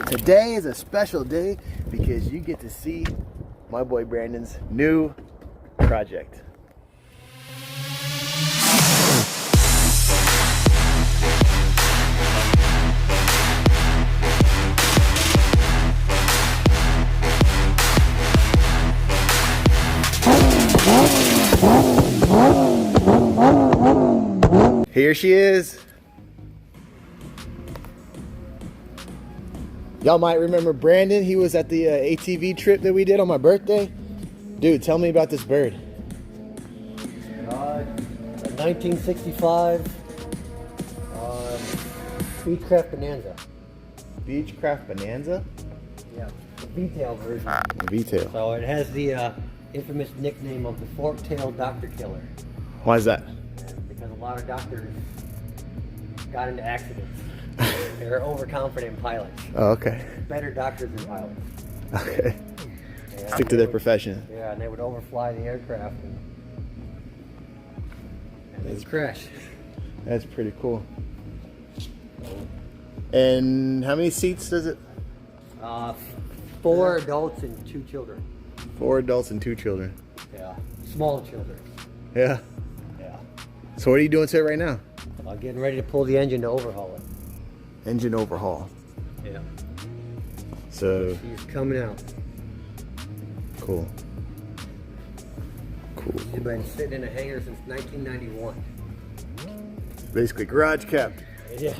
Today is a special day because you get to see my boy Brandon's new project. Here she is. Y'all might remember Brandon. He was at the ATV trip that we did on my birthday. Dude, tell me about this bird. 1965 Beechcraft Bonanza. Beechcraft Bonanza? Yeah, the V-tail version. The V-tail. So it has the infamous nickname of the fork-tailed doctor killer. Why is that? Because a lot of doctors got into accidents. They're overconfident pilots. Oh, okay. Better doctors than pilots. Okay. Yeah, Stick to their profession. Yeah, and they would overfly the aircraft and they'd crash. That's pretty cool. And how many seats does it? 4 adults and 2 children. 4 adults and 2 children. Yeah, small children. Yeah. Yeah. So what are you doing to it right now? Getting ready to pull the engine to overhaul it. Engine overhaul. Yeah. So She's coming out. cool. Cool. She's been sitting in a hangar since 1991. Basically garage kept. Yeah.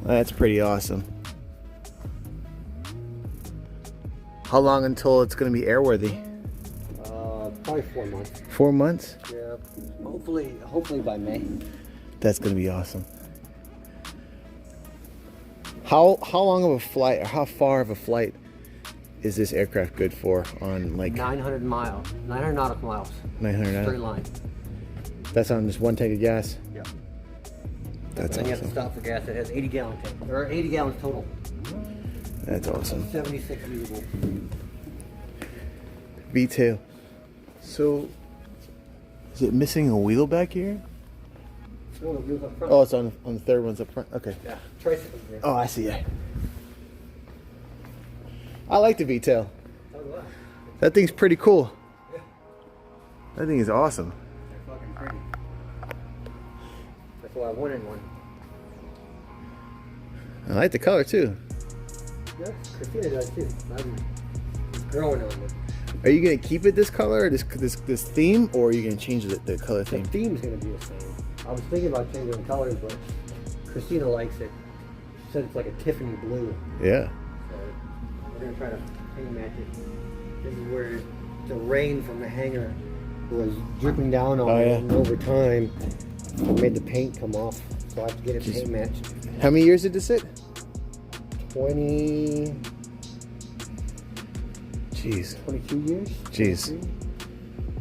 That's pretty awesome. How long until it's going to be airworthy? Probably 4 months. 4 months? Yeah. Hopefully by May. That's going to be awesome. How long of a flight, or how far of a flight is this aircraft good for on like 900 miles, 900 nautical miles. 900? Straight line. That's on just one tank of gas? Yeah. That's And then you have to awesome. stop for gas. It has 80 gallon tank, or 80 gallons total. That's awesome. 76 usable. V-tail. So, is it missing a wheel back here? No, the wheels up front. Oh, it's on the third one's up front. Okay. Yeah. Tricycle here. Oh, I see it. I like the V-tail. So do I. That thing's pretty cool. Yeah. That thing is awesome. They're fucking pretty. That's why I wanted one. I like the color too. Yeah, Christina does too. I'm growing on it. Are you gonna keep it this color, or this theme, or are you gonna change the color The theme? theme's gonna be the same. I was thinking about changing the colors, but Christina likes it. She said it's like a Tiffany blue. Yeah. So we're gonna try to paint match it. This is where the rain from the hangar was dripping down on it, and over time it made the paint come off. So I have to get it paint matched. How many years did this sit? 22 Jeez. years. Jeez. 23?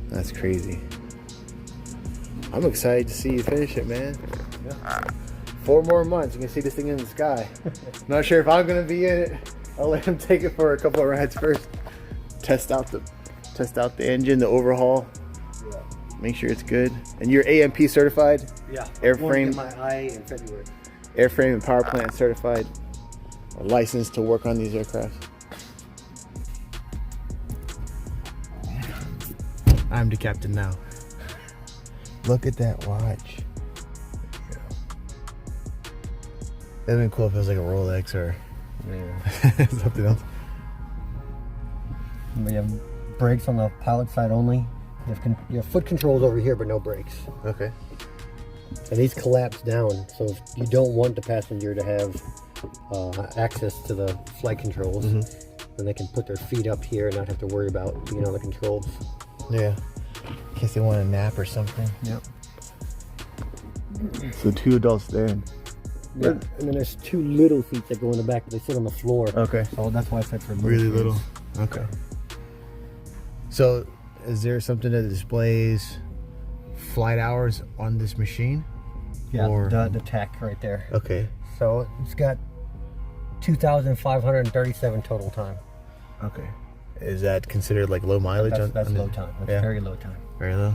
That's crazy. I'm excited to see you finish it, man. Yeah. 4 more months, you can see this thing in the sky. Not sure if I'm gonna be in it. I'll let him take it for a couple of rides first. Test out the engine, the overhaul. Yeah. Make sure it's good. And you're AMP certified? Yeah. Airframe. My eye in February. Airframe and power plant certified. A license to work on these aircraft. I'm the captain now. Look at that watch. That'd been cool if it was like a Rolex or something else. We have brakes on the pilot side only. You have foot controls over here, but no brakes. Okay. And these collapse down, so if you don't want the passenger to have access to the flight controls, then they can put their feet up here and not have to worry about being on the controls. Yeah. In case they want a nap or something. Yep. So 2 adults there. Yeah. And then there's 2 little seats that go in the back, but they sit on the floor. Okay. So that's why I said for Really kids. little. Okay. So is there something that displays flight hours on this machine? Yeah, Or... the tach right there. Okay. So it's got 2,537 total time. Okay. Is that considered like low mileage? That's low time. That's very low time. Very low?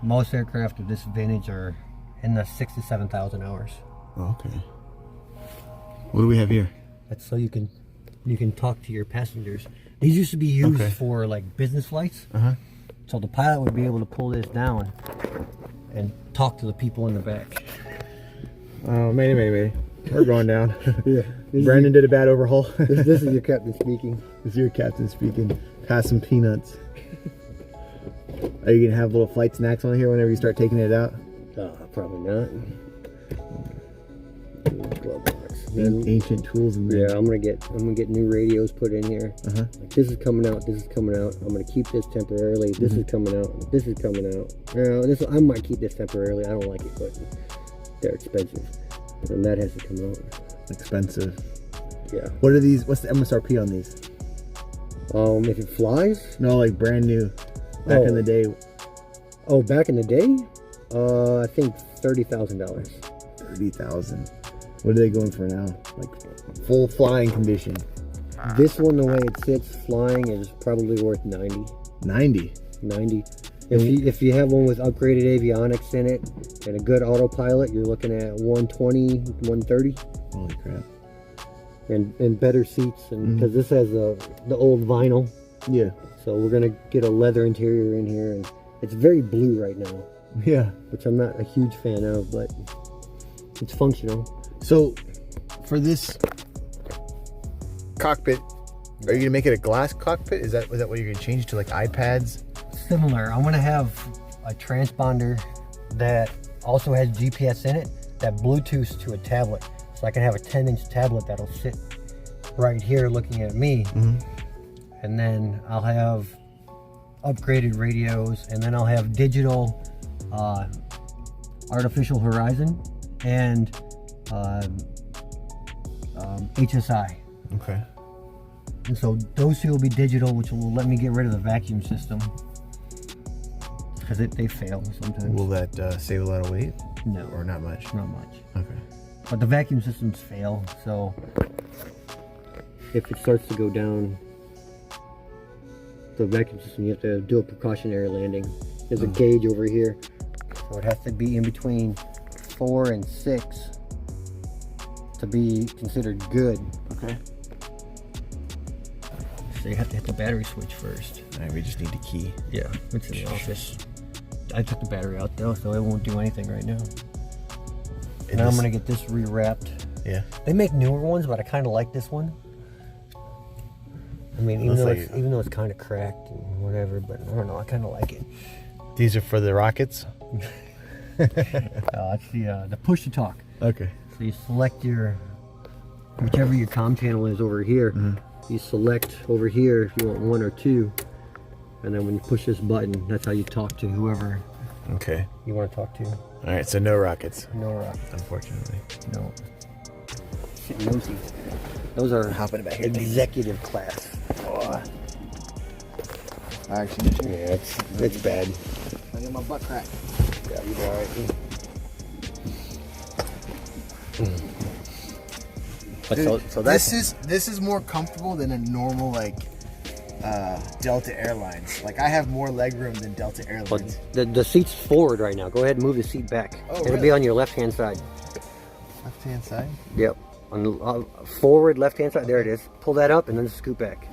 Most aircraft of this vintage are in the 6,000 to 7,000 hours. Oh, okay. What do we have here? That's so you can talk to your passengers. These used to be used for like business flights. So the pilot would be able to pull this down and talk to the people in the back. Oh, maybe. We're going down. Yeah. Brandon did a bad overhaul. This is your captain speaking. This is your captain speaking. Pass some peanuts. Are you gonna have little flight snacks on here whenever you start taking it out? Probably not. Glove box. Ancient tools in there. Yeah, I'm gonna get new radios put in here. Like, this is coming out. This is coming out. I'm gonna keep this temporarily. This is coming out. This is coming out. I might keep this temporarily. I don't like it, but they're expensive, and that has to come out. Expensive. Yeah. What are these? What's the MSRP on these? If it flies? No, like brand new. Back in the day. Oh, back in the day? I think $30,000. 30,000. What are they going for now? Like full flying condition. This one, the way it sits flying, is probably worth 90. 90. If you have one with upgraded avionics in it and a good autopilot, you're looking at 120, 130. Holy crap. And better seats, and because this has the old vinyl. Yeah. So we're gonna get a leather interior in here, and it's very blue right now. Yeah. Which I'm not a huge fan of, but it's functional. So, for this cockpit, are you gonna make it a glass cockpit? Is that what you're gonna change to, like iPads? Similar. I'm gonna have a transponder that also has GPS in it that Bluetooths to a tablet, so I can have a 10-inch tablet that'll sit right here looking at me, and then I'll have upgraded radios, and then I'll have digital artificial horizon and HSI. Okay. And so those two will be digital, which will let me get rid of the vacuum system, because they fail sometimes. Will that save a lot of weight? No. Or not much? Not much. Okay. But the vacuum systems fail, so if it starts to go down, the vacuum system, you have to do a precautionary landing. There's a gauge over here, so it has to be in between 4 and 6 to be considered good. Okay. So you have to hit the battery switch first. All right, we just need the key. Yeah, it's in the office. I took the battery out though, so it won't do anything right now. And now I'm gonna get this rewrapped. Yeah. They make newer ones, but I kind of like this one. I mean, even though it's kind of cracked and whatever, but I don't know, I kind of like it. These are for the rockets? It's the push to talk. Okay. So you select whichever your comm channel is over here. You select over here if you want 1 or 2, and then when you push this button, that's how you talk to whoever you want to talk to. All right, so no rockets. No rockets. Unfortunately. No. Sitting those seats. Those are hopping back here. Executive class. Oh. Actually, yeah, it's bad. I get my butt cracked. Yeah, you'll be all right. But Dude, so that's this is more comfortable than a normal Delta Airlines. Like I have more leg room than Delta Airlines. The seat's forward right now. Go ahead and move the seat back. It'll be on your left hand side. Left hand side? Yep. On the forward left hand side. There it is. Pull that up and then scoot back.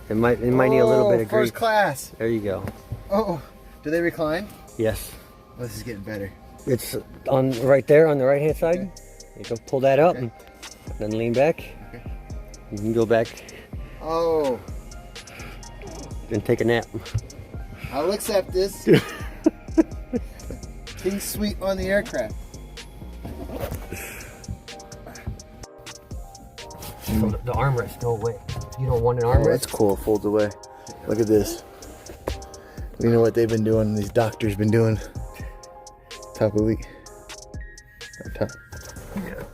It might need a little bit of grief. First class. There you go. Oh, do they recline? Yes. Oh, this is getting better. It's on right there on the right hand side. You can pull that up and then lean back. Okay. You can go back. Oh. And take a nap. I'll accept this. King suite on the aircraft. So the armrest go away. You don't want an armrest? Oh, that's cool. It folds away. Look at this. You know what they've been doing? These doctors been doing. Top elite. Or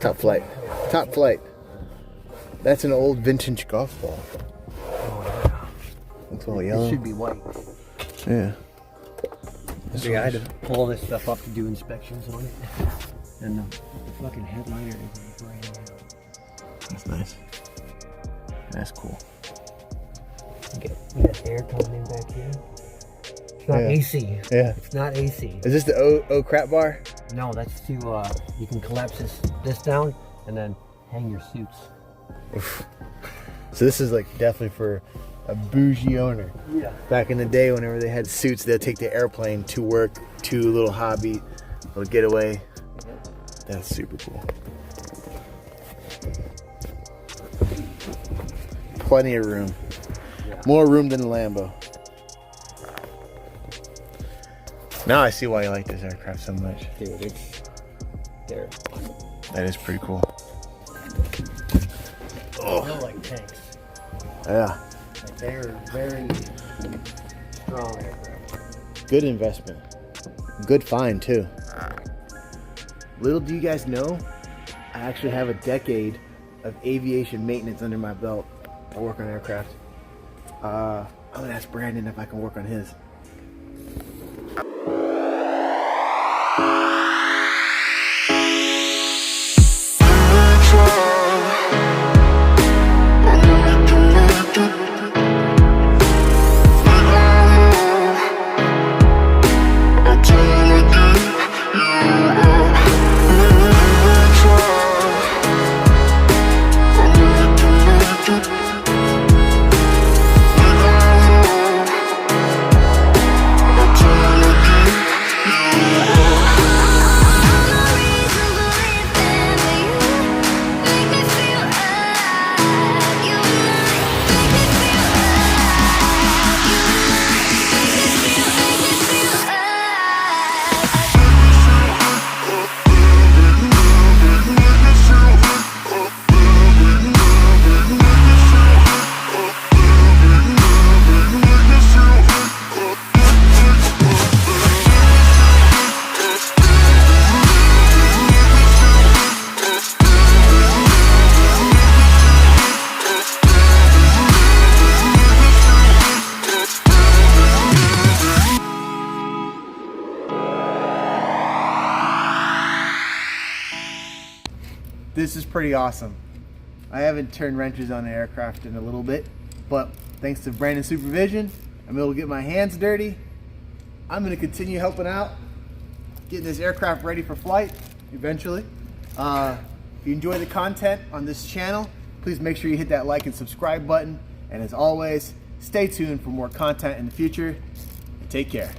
top flight. Top flight. That's an old vintage golf ball. Oh yeah. Looks all yellow. It should be white. Yeah. Yeah, I had to pull all this stuff up to do inspections on it. And the fucking headliner is brand new. That's nice. That's cool. You got air coming in back here. It's not AC. Yeah. It's not AC. Is this the O crap bar? No, that's to you can collapse this down and then hang your suits. Oof. So this is like definitely for a bougie owner. Yeah. Back in the day, whenever they had suits, they'd take the airplane to work, to a little hobby, little getaway. That's super cool. Plenty of room. Yeah. More room than a Lambo. Now I see why you like this aircraft so much. Dude, they're That is pretty cool. they're like tanks. Yeah. Like they're very strong aircraft. Good investment. Good find too. Little do you guys know, I actually have a decade of aviation maintenance under my belt. I work on aircraft. I'm gonna ask Brandon if I can work on his. This is pretty awesome. I haven't turned wrenches on an aircraft in a little bit, but thanks to Brandon's supervision, I'm able to get my hands dirty. I'm going to continue helping out, getting this aircraft ready for flight eventually. If you enjoy the content on this channel, please make sure you hit that like and subscribe button. And as always, stay tuned for more content in the future. Take care.